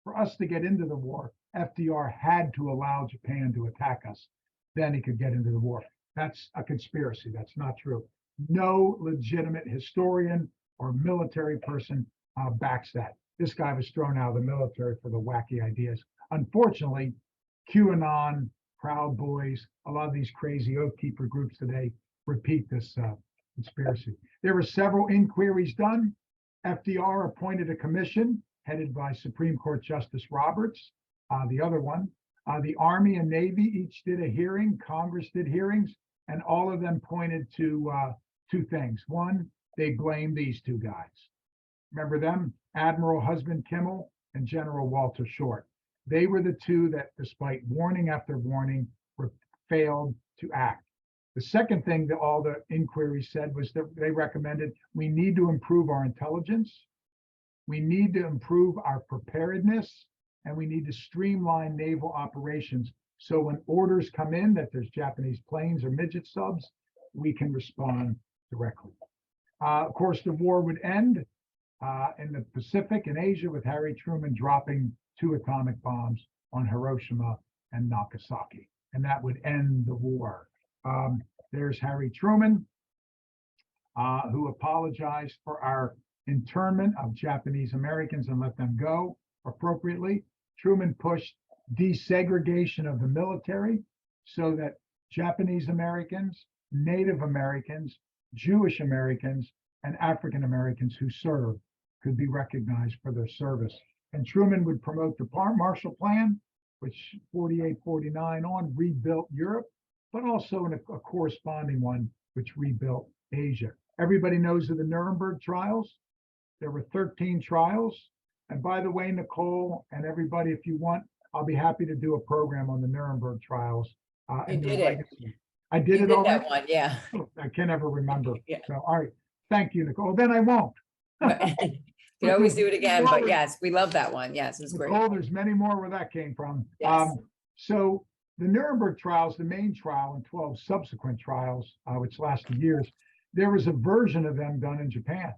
For us to get into the war, FDR had to allow Japan to attack us. Then he could get into the war. That's a conspiracy. That's not true. No legitimate historian or military person backs that. This guy was thrown out of the military for the wacky ideas. Unfortunately, QAnon, Proud Boys, a lot of these crazy Oath Keeper groups today repeat this conspiracy. There were several inquiries done. FDR appointed a commission headed by Supreme Court Justice Roberts, the other one. The Army and Navy each did a hearing. Congress did hearings, and all of them pointed to two things. One, they blamed these two guys. Remember them? Admiral Husband Kimmel and General Walter Short. They were the two that, despite warning after warning, failed to act. The second thing that all the inquiries said was that they recommended we need to improve our intelligence, we need to improve our preparedness, and we need to streamline naval operations so when orders come in that there's Japanese planes or midget subs, we can respond directly. Of course, the war would end in the Pacific and Asia with Harry Truman dropping 2 atomic bombs on Hiroshima and Nagasaki, and that would end the war. There's Harry Truman, who apologized for our internment of Japanese Americans and let them go appropriately. Truman pushed desegregation of the military so that Japanese Americans, Native Americans, Jewish Americans, and African Americans who served could be recognized for their service. And Truman would promote the Marshall Plan, which 48, 49 on rebuilt Europe, but also in a corresponding one, which rebuilt Asia. Everybody knows of the Nuremberg trials. There were 13 trials. And by the way, Nicole and everybody, if you want, I'll be happy to do a program on the Nuremberg trials. You did it. I did it already. That one, yeah. I can't ever remember. Yeah. So, all right. Thank you, Nicole. Then I won't. You can always do it again, but yes, we love that one. Yes, it's great. Nicole, there's many more where that came from. Yes. So the Nuremberg trials, the main trial and 12 subsequent trials, which lasted years, there was a version of them done in Japan.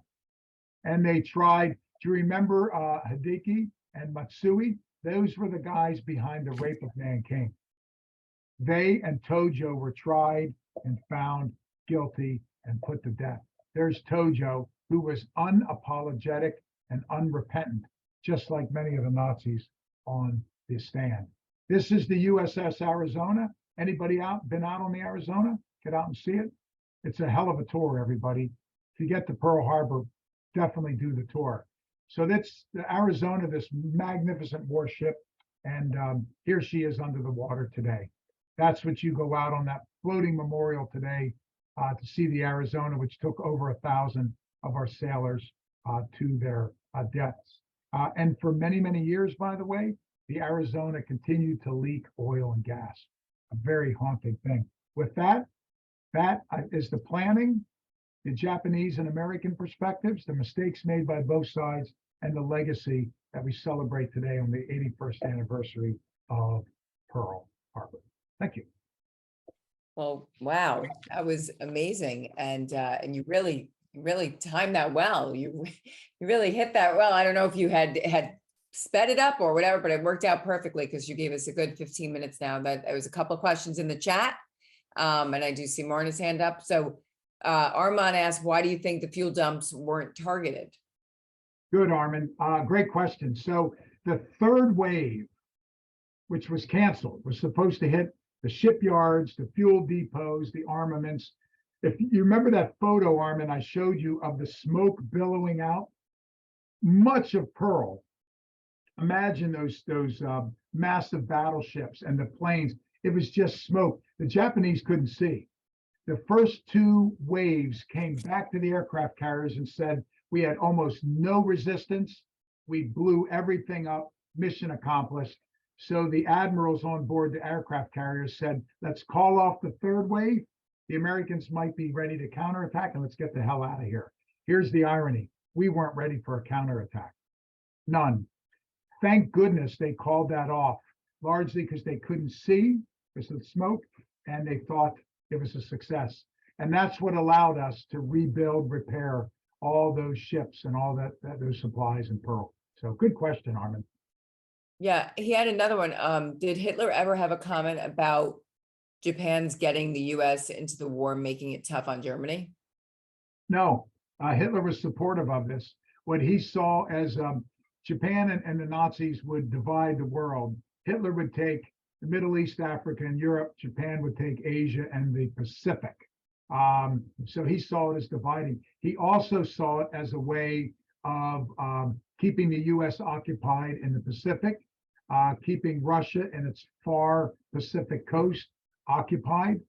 And they tried, do you remember Hideki and Matsui? Those were the guys behind the rape of Nanking. They and Tojo were tried and found guilty and put to death. There's Tojo, who was unapologetic and unrepentant, just like many of the Nazis on the stand. This is the USS Arizona. Anybody been out on the Arizona? Get out and see it. It's a hell of a tour, everybody. If you get to Pearl Harbor, definitely do the tour. So that's the Arizona, this magnificent warship. And here she is under the water today. That's what you go out on that floating memorial today to see the Arizona, which took over 1,000 of our sailors to their deaths. And for many, many years, by the way, the Arizona continued to leak oil and gas, a very haunting thing. With that is the planning, the Japanese and American perspectives, the mistakes made by both sides, and the legacy that we celebrate today on the 81st anniversary of Pearl Harbor. Thank you. Well, wow, that was amazing. And you really timed that well. You really hit that well. I don't know if you had sped it up or whatever, but it worked out perfectly because you gave us a good 15 minutes now. That there was a couple of questions in the chat. And I do see Marna's hand up. So Armand asked, why do you think the fuel dumps weren't targeted? Good, Armin. Great question. So the third wave, which was canceled, was supposed to hit the shipyards, the fuel depots, the armaments. If you remember that photo, Armin, I showed you of the smoke billowing out, much of Pearl. Imagine those massive battleships and the planes. It was just smoke. The Japanese couldn't see. The first two waves came back to the aircraft carriers and said, we had almost no resistance. We blew everything up, mission accomplished. So the admirals on board the aircraft carriers said, let's call off the third wave. The Americans might be ready to counterattack, and let's get the hell out of here. Here's the irony. We weren't ready for a counterattack. None. Thank goodness they called that off, largely because they couldn't see because of the smoke, and they thought it was a success. And that's what allowed us to rebuild, repair all those ships and all those supplies in Pearl. So good question, Armin. Yeah, he had another one. Did Hitler ever have a comment about Japan's getting the US into the war, making it tough on Germany? No, Hitler was supportive of this. What he saw as Japan and the Nazis would divide the world. Hitler would take the Middle East, Africa, and Europe. Japan would take Asia and the Pacific. So he saw it as dividing. He also saw it as a way of keeping the US occupied in the Pacific, keeping Russia and its far Pacific coast occupied.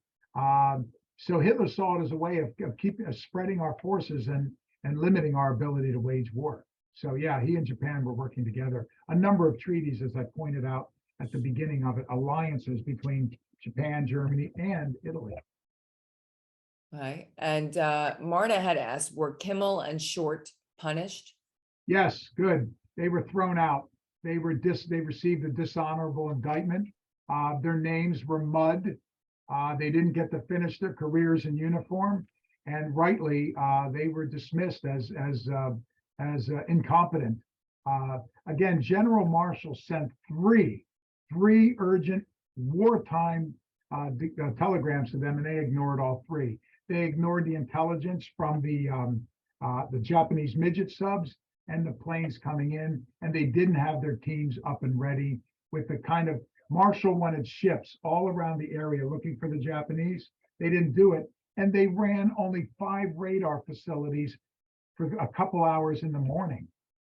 So Hitler saw it as a way of keeping spreading our forces and limiting our ability to wage war. So yeah, he and Japan were working together. A number of treaties, as I pointed out at the beginning of it, alliances between Japan, Germany, and Italy. Right. And Marna had asked, were Kimmel and Short punished? Yes, good. They were thrown out. They received a dishonorable indictment. Their names were mud. They didn't get to finish their careers in uniform, and rightly, they were dismissed as incompetent. Again, General Marshall sent three urgent wartime telegrams to them, and they ignored all three. They ignored the intelligence from the Japanese midget subs and the planes coming in, and they didn't have their teams up and ready with the kind of Marshall wanted ships all around the area looking for the Japanese. They didn't do it, and they ran only 5 radar facilities for a couple hours in the morning.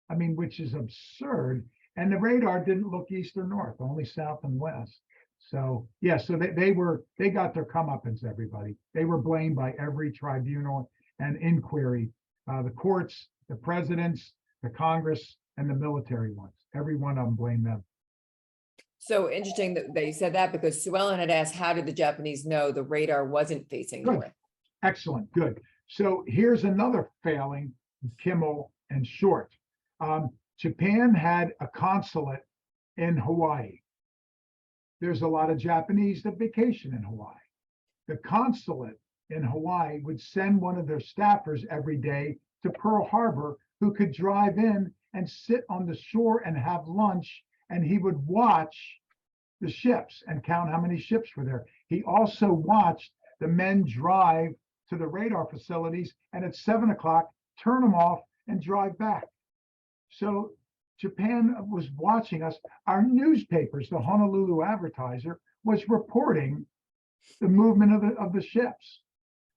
I mean, which is absurd. And the radar didn't look east or north, only south and west. So yeah, so they got their comeuppance, everybody. They were blamed by every tribunal and inquiry, the courts, the presidents, the Congress, and the military ones. Every one of them blamed them. So interesting that you said that, because Sue Ellen had asked, how did the Japanese know the radar wasn't facing Good. north? Excellent, good. So here's another failing, Kimmel and Short. Japan had a consulate in Hawaii. There's a lot of Japanese that vacation in Hawaii. The consulate in Hawaii would send one of their staffers every day to Pearl Harbor, who could drive in and sit on the shore and have lunch, and he would watch the ships and count how many ships were there. He also watched the men drive to the radar facilities, and at 7 o'clock, turn them off and drive back. So Japan was watching us. Our newspapers, the Honolulu Advertiser, was reporting the movement of the ships.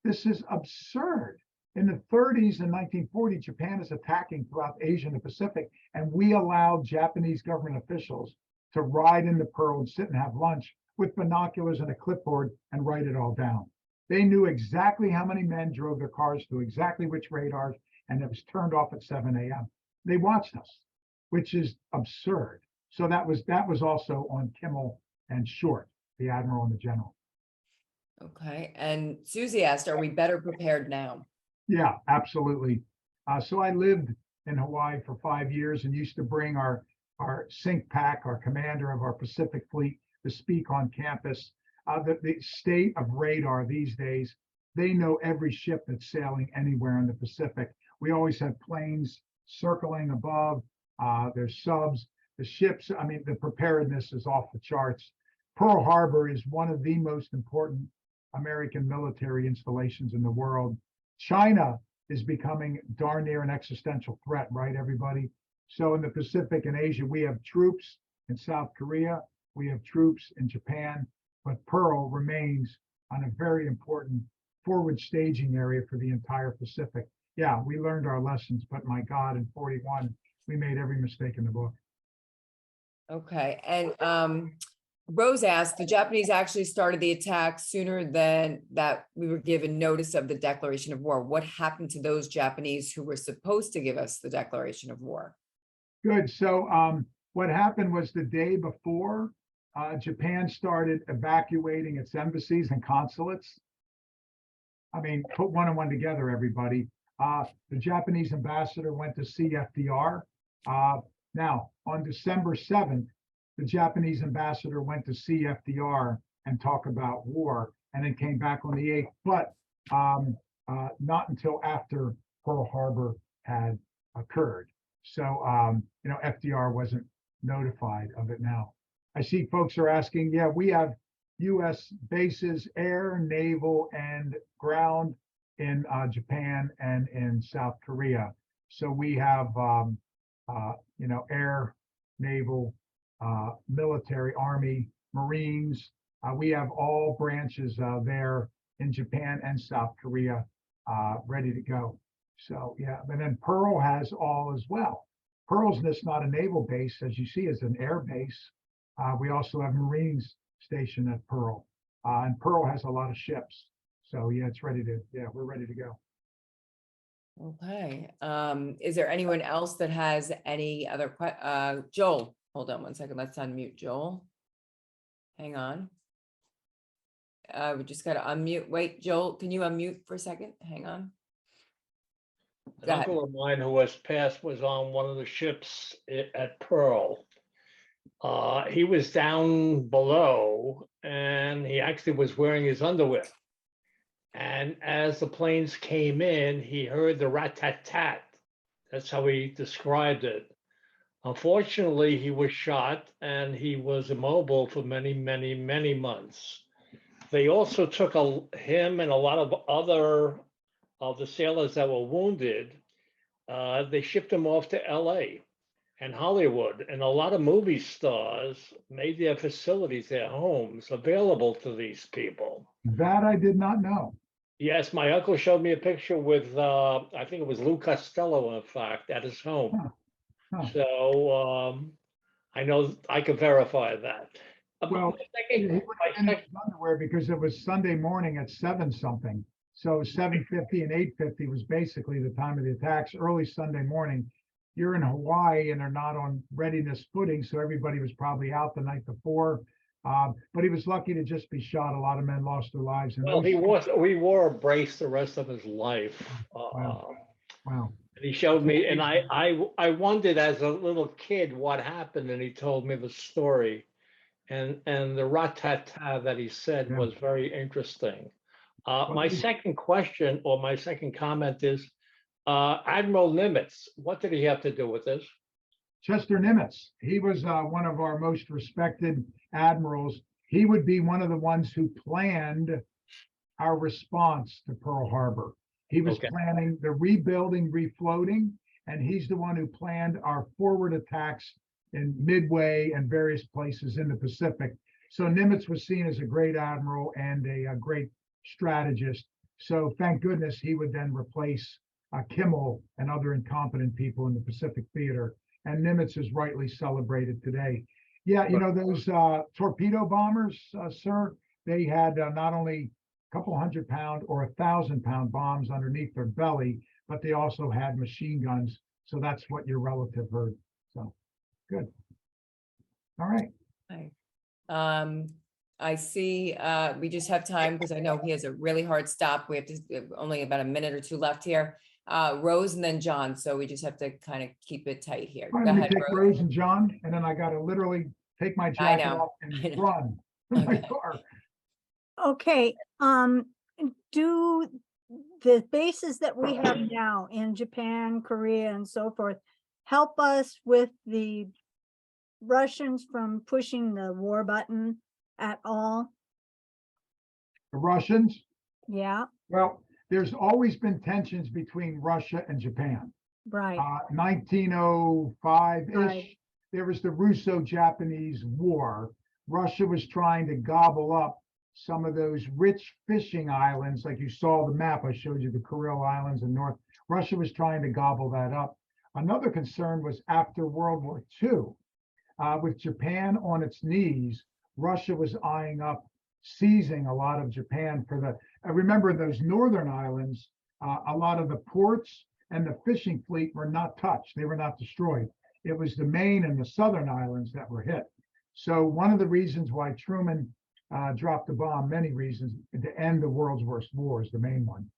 This is absurd. In the 30s and 1940, Japan is attacking throughout Asia and the Pacific, and we allowed Japanese government officials to ride into Pearl and sit and have lunch with binoculars and a clipboard and write it all down. They knew exactly how many men drove their cars through exactly which radars, and it was turned off at 7 a.m. They watched us, which is absurd. So that was also on Kimmel and Short, the admiral and the general. Okay. And Susie asked, are we better prepared now? Yeah, absolutely. So I lived in Hawaii for 5 years and used to bring our SINC pack, our commander of our Pacific Fleet, to speak on campus. The state of radar these days, they know every ship that's sailing anywhere in the Pacific. We always have planes circling above, there's subs, the ships. I mean, the preparedness is off the charts. Pearl Harbor is one of the most important American military installations in the world. China is becoming darn near an existential threat, right, everybody? So in the Pacific and Asia, we have troops in South Korea, we have troops in Japan, but Pearl remains on a very important forward staging area for the entire Pacific. Yeah, we learned our lessons, but my God, in 41, we made every mistake in the book. Okay, and Rose asked, the Japanese actually started the attack sooner than that we were given notice of the declaration of war. What happened to those Japanese who were supposed to give us the declaration of war? Good. So what happened was the day before, Japan started evacuating its embassies and consulates. I mean, put one and one together, everybody. The Japanese ambassador went to see FDR. Now, on December 7th, the Japanese ambassador went to see FDR and talk about war, and then came back on the 8th, but not until after Pearl Harbor had occurred. So, FDR wasn't notified of it now. I see folks are asking, yeah, we have U.S. bases, air, naval, and ground in Japan and in South Korea. So we have, air, naval, military, army, Marines. We have all branches there in Japan and South Korea ready to go. So, yeah, and then Pearl has all as well. Pearl's just not a naval base, as you see, is an air base. We also have Marines stationed at Pearl, and Pearl has a lot of ships. So, yeah, we're ready to go. Okay, is there anyone else that has any other Joel, hold on one second, let's unmute Joel. Hang on. We just gotta unmute. Wait, Joel, can you unmute for a second? Hang on. An uncle of mine who has passed was on one of the ships at Pearl. He was down below and he actually was wearing his underwear. And as the planes came in, he heard the rat-tat-tat. That's how he described it. Unfortunately, he was shot and he was immobile for many, many, many months. They also took him and a lot of other of the sailors that were wounded. They shipped them off to LA and Hollywood, and a lot of movie stars made their facilities, their homes, available to these people. That I did not know. Yes, my uncle showed me a picture with, I think it was Lou Costello, in fact, at his home. Huh. So I know I can verify that. Well, he was in his underwear because it was Sunday morning at 7-something. So 7:50 and 8:50 was basically the time of the attacks, early Sunday morning. You're in Hawaii and they're not on readiness footing, so everybody was probably out the night before. But he was lucky to just be shot. A lot of men lost their lives. And Well, he wore a brace the rest of his life. Wow. And he showed me, and I wondered as a little kid what happened, and he told me the story. And the rat-tat-tat that he said was very interesting. My second question or my second comment is, Admiral Nimitz, what did he have to do with this? Chester Nimitz, he was one of our most respected admirals. He would be one of the ones who planned our response to Pearl Harbor. He was planning the rebuilding, refloating, and he's the one who planned our forward attacks in Midway and various places in the Pacific. So Nimitz was seen as a great admiral and a great strategist. So thank goodness he would then replace Kimmel and other incompetent people in the Pacific theater. And Nimitz is rightly celebrated today. Yeah, those torpedo bombers, sir, they had not only a couple 100-pound or 1,000-pound bombs underneath their belly, but they also had machine guns. So that's what your relative heard. So good. All right. I see we just have time because I know he has a really hard stop. We have to only about a minute or two left here. Rose and then John. So we just have to kind of keep it tight here. Go ahead, take Rose and John, and then I got to literally take my jacket off and run in my car. Okay. Do the bases that we have now in Japan, Korea, and so forth help us with the Russians from pushing the war button at all? The Russians? Yeah. Well, there's always been tensions between Russia and Japan. Right. 1905-ish, Right. There was the Russo-Japanese War. Russia was trying to gobble up some of those rich fishing islands, like you saw the map, I showed you the Kuril Islands in North. Russia was trying to gobble that up. Another concern was after World War II, with Japan on its knees, Russia was eyeing up seizing a lot of Japan for the, I remember those northern islands, a lot of the ports and the fishing fleet were not touched. They were not destroyed. It was the Maine and the southern islands that were hit. So one of the reasons why Truman dropped the bomb, many reasons, to end the world's worst war is the main one.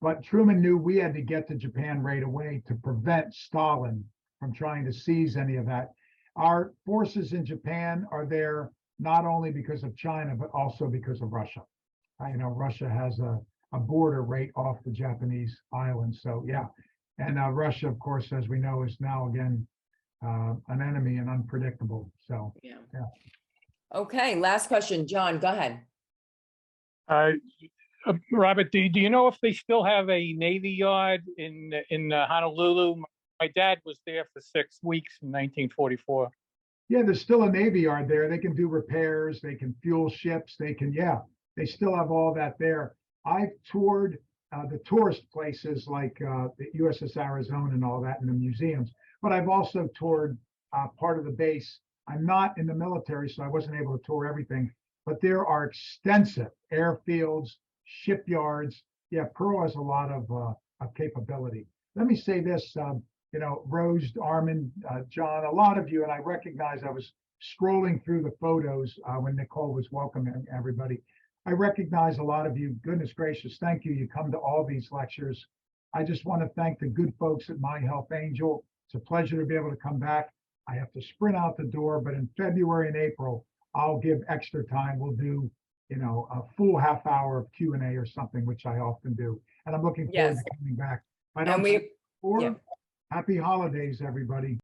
But Truman knew we had to get to Japan right away to prevent Stalin from trying to seize any of that. Our forces in Japan are there not only because of China, but also because of Russia. You know, Russia has a border right off the Japanese islands. So yeah, and Russia, of course, as we know, is now again an enemy and unpredictable. So Yeah. yeah. Okay, last question. John, go ahead. Robert, do you know if they still have a Navy yard in Honolulu? My dad was there for 6 weeks in 1944. Yeah, there's still a Navy yard there. They can do repairs, they can fuel ships, they can, yeah, they still have all that there. I've toured the tourist places like the USS Arizona and all that in the museums, but I've also toured part of the base. I'm not in the military, so I wasn't able to tour everything, but there are extensive airfields, shipyards. Yeah, Pearl has a lot of capability. Let me say this, you know, Rose, Armin, John, a lot of you, and I recognize I was scrolling through the photos when Nicole was welcoming everybody. I recognize a lot of you. Goodness gracious, thank you. You come to all these lectures. I just want to thank the good folks at My Health Angel. It's a pleasure to be able to come back. I have to sprint out the door, but in February and April, I'll give extra time. We'll do, you know, a full half hour of Q&A or something, which I often do. And I'm looking forward Yes. to coming back. If I And don't we, see you before, yeah. happy holidays, everybody.